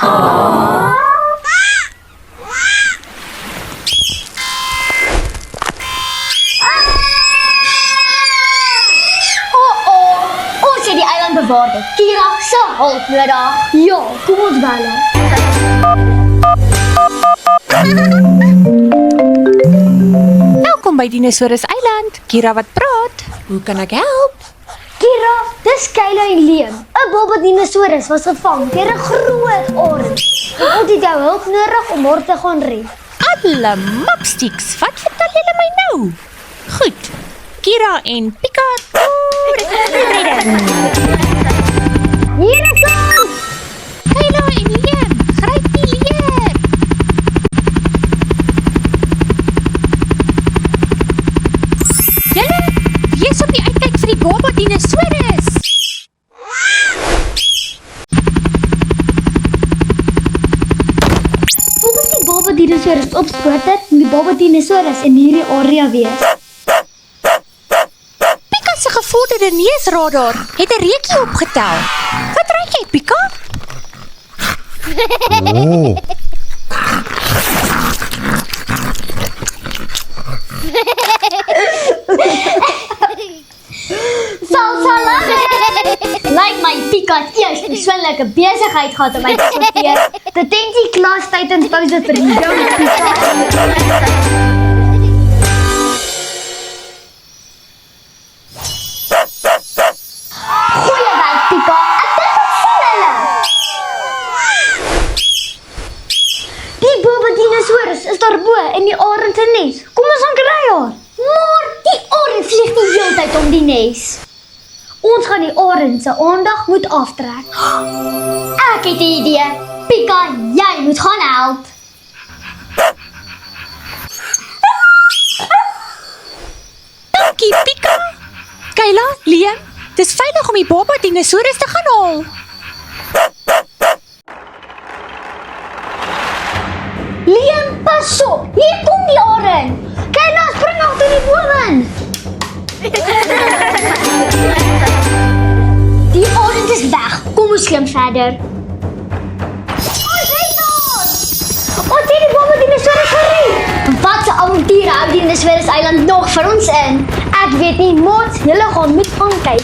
Ons het die eiland bewaarde. Kira se hulp nodig. Ja, kom ons bel haar. Welkom by Dinosaurus Eiland. Kira wat praat. Hoe kan ek help? Kira, dis Kyla en Liam. 'n Bobberdinosaurus was gevang deur 'n groot arend. Ons het jou hulp nodig om haar te gaan red. Alle mapsticks, wat vertel julle my nou? Goed, Kira en Pika, redding. Hier is ons! Kyla en Liam, gryp die leer. Julle, wees op die uitkyk vir die Bobberdinosaurus. Volgens die Bobberdinosaurus opspoor dit moet die Bobberdinosaurus in hierdie area wees. Pika se gevorderde neusradar het 'n reekie opgetel. Wat ruik jy, Pika? Oh, Salsa Lyk my Pika het eers persoonlike besigheid gehad om my te sorteer. Detensie klas tyd en pouse vir jou Pika. Goeie werk Pika, ek dink ek sien hulle. Die Bobberdinosaurus is daarbo in die arend se nes. Kom ons gaan kry haar. Maar die arend vlieg die hele tyd om die nes. Ons gaan die arend se aandag moet aftrek. Ek het 'n idee. Pika, jy moet gaan help. Dankie, Pika. Kyla, Liam, dis veilig om die Bobberdinosaurus te gaan haal. Liam, pas op. Hier kom die arend. Kyla, spring agter die boom in. Die arend is weg. Kom ons klim verder. Ons het die Bobberdinosaurus gered. Wat 'n avontuur hou die Dinosaurus Eiland nog vir ons in. Ek weet nie, mots, julle gaan moet gaan kyk.